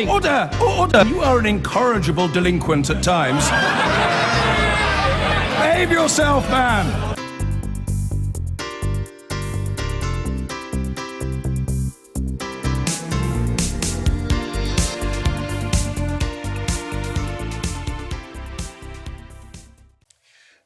Order! Order! You are an incorrigible delinquent at times. Behave yourself, man!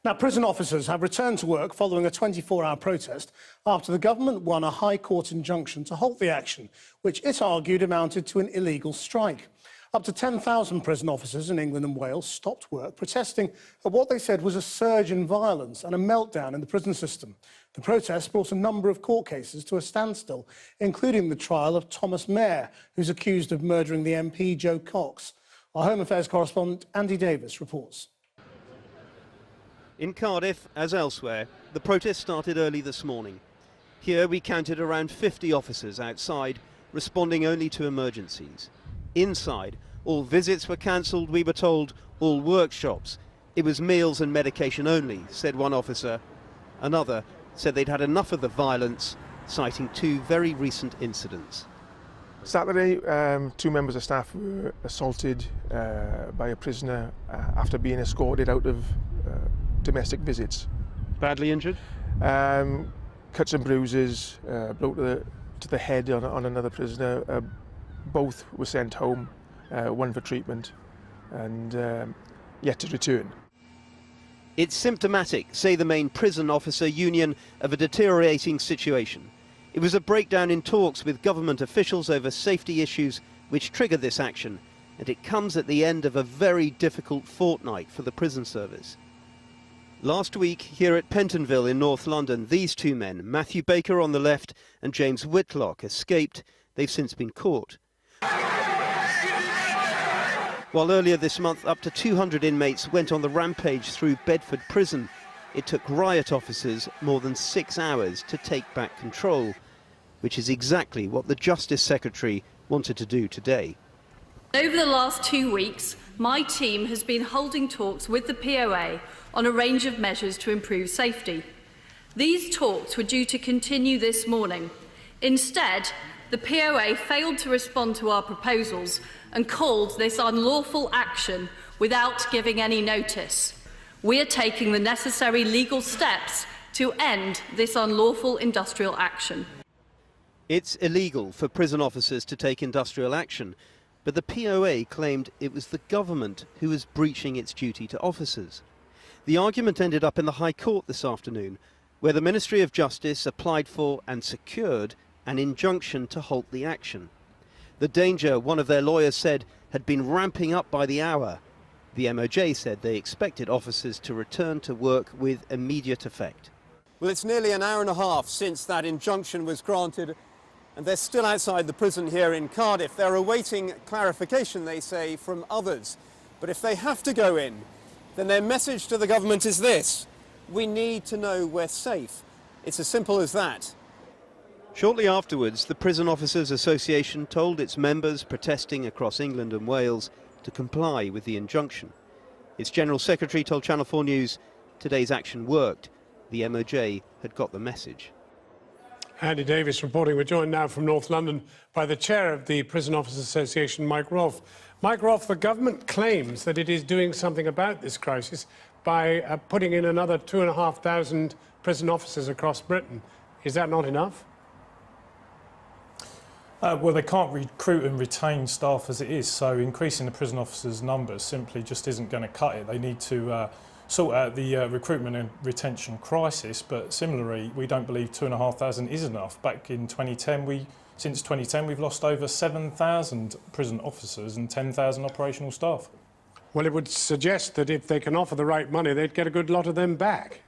Now, prison officers have returned to work following a 24-hour protest after the government won a High Court injunction to halt the action, which it argued amounted to an illegal strike. Up to 10,000 prison officers in England and Wales stopped work, protesting at what they said was a surge in violence and a meltdown in the prison system. The protest brought a number of court cases to a standstill, including the trial of Thomas Mair, who's accused of murdering the MP Jo Cox. Our Home Affairs correspondent Andy Davis reports. In Cardiff, as elsewhere, the protest started early this morning. Here we counted around 50 officers outside, responding only to emergencies. Inside, all visits were cancelled, we were told, all workshops. It was meals and medication only, said one officer. Another said they'd had enough of the violence, citing two very recent incidents. Saturday, two members of staff were assaulted by a prisoner after being escorted out of domestic visits. Badly injured? Cuts and bruises, blow to the head on another prisoner. Both were sent home, one for treatment and yet to return. It's symptomatic, say the main prison officer union, of a deteriorating situation. It was a breakdown in talks with government officials over safety issues which triggered this action, and it comes at the end of a very difficult fortnight for the prison service. Last week, here at Pentonville in North London, these two men, Matthew Baker on the left and James Whitlock, escaped. They've since been caught. While earlier this month, up to 200 inmates went on the rampage through Bedford Prison, it took riot officers more than 6 hours to take back control, which is exactly what the Justice Secretary wanted to do today. Over the last 2 weeks, my team has been holding talks with the POA on a range of measures to improve safety. These talks were due to continue this morning. Instead, the POA failed to respond to our proposals and called this unlawful action without giving any notice. We are taking the necessary legal steps to end this unlawful industrial action. It's illegal for prison officers to take industrial action, but the POA claimed it was the government who was breaching its duty to officers. The argument ended up in the High Court this afternoon, where the Ministry of Justice applied for and secured an injunction to halt the action. The danger, one of their lawyers said, had been ramping up by the hour. The MOJ said they expected officers to return to work with immediate effect. Well, it's nearly an hour and a half since that injunction was granted, and they're still outside the prison here in Cardiff. They're awaiting clarification, they say, from others. But if they have to go in, then their message to the government is this: we need to know we're safe. It's as simple as that. Shortly afterwards, the Prison Officers Association told its members protesting across England and Wales to comply with the injunction. Its General Secretary told Channel 4 News today's action worked. The MOJ had got the message. Andy Davis reporting. We're joined now from North London by the chair of the Prison Officers Association, Mike Rolfe. Mike Rolfe, the government claims that it is doing something about this crisis by putting in another 2,500 prison officers across Britain. Is that not enough? Well, they can't recruit and retain staff as it is, so increasing the prison officers' numbers simply just isn't going to cut it. They need to sort out the recruitment and retention crisis, but similarly, we don't believe 2,500 is enough. Back in 2010, since 2010, we've lost over 7,000 prison officers and 10,000 operational staff. Well, it would suggest that if they can offer the right money, they'd get a good lot of them back.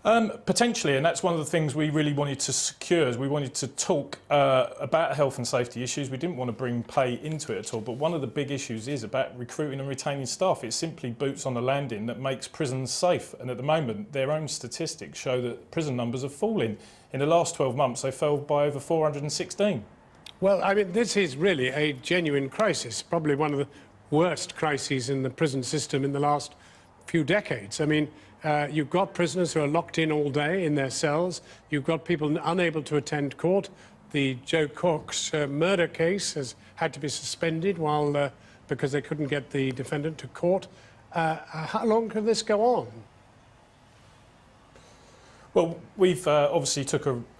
Potentially, and that's one of the things we really wanted to secure. Is we wanted to talk about health and safety issues. We didn't want to bring pay into it at all, but one of the big issues is about recruiting and retaining staff. It's simply boots on the landing that makes prisons safe, and at the moment their own statistics show that prison numbers are falling. In the last 12 months they fell by over 416. Well, I mean, this is really a genuine crisis, probably one of the worst crises in the prison system in the last few decades. I mean, you've got prisoners who are locked in all day in their cells. You've got people unable to attend court. the Joe Cox murder case has had to be suspended because they couldn't get the defendant to court. How long can this go on? Well, we've obviously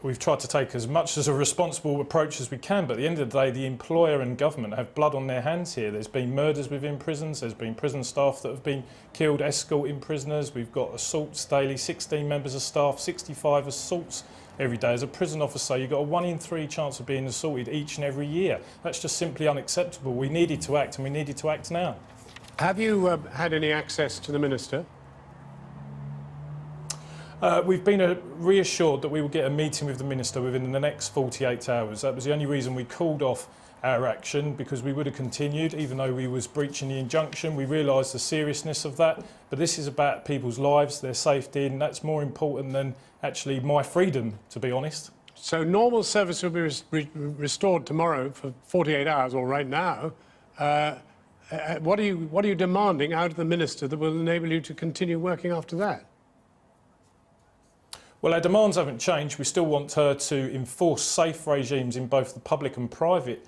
we've tried to take as much as a responsible approach as we can, but at the end of the day, the employer and government have blood on their hands here. There's been murders within prisons, there's been prison staff that have been killed escorting prisoners, we've got assaults daily, 16 members of staff, 65 assaults every day. As a prison officer, you've got a 1 in 3 chance of being assaulted each and every year. That's just simply unacceptable. We needed to act, and we needed to act now. Have you had any access to the Minister? We've been reassured that we will get a meeting with the Minister within the next 48 hours. That was the only reason we called off our action, because we would have continued even though we was breaching the injunction. We realised the seriousness of that, but this is about people's lives, their safety, and that's more important than actually my freedom, to be honest. So normal service will be restored tomorrow for 48 hours, or right now. What are you demanding out of the Minister that will enable you to continue working after that? Well, our demands haven't changed. We still want her to enforce safe regimes in both the public and private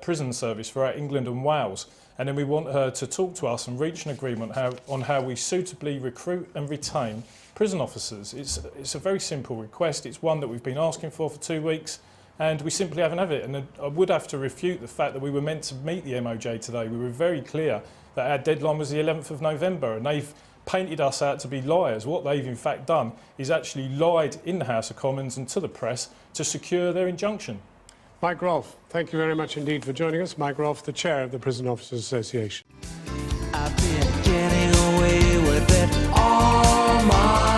prison service throughout England and Wales. And then we want her to talk to us and reach an agreement on how we suitably recruit and retain prison officers. It's a very simple request. It's one that we've been asking for 2 weeks, and we simply haven't had it. And I would have to refute the fact that we were meant to meet the MOJ today. We were very clear that our deadline was the 11th of November, and they've painted us out to be liars. What they've in fact done is actually lied in the House of Commons and to the press to secure their injunction. Mike Rolfe, thank you very much indeed for joining us. Mike Rolfe, the chair of the Prison Officers Association. I've been getting away with it all my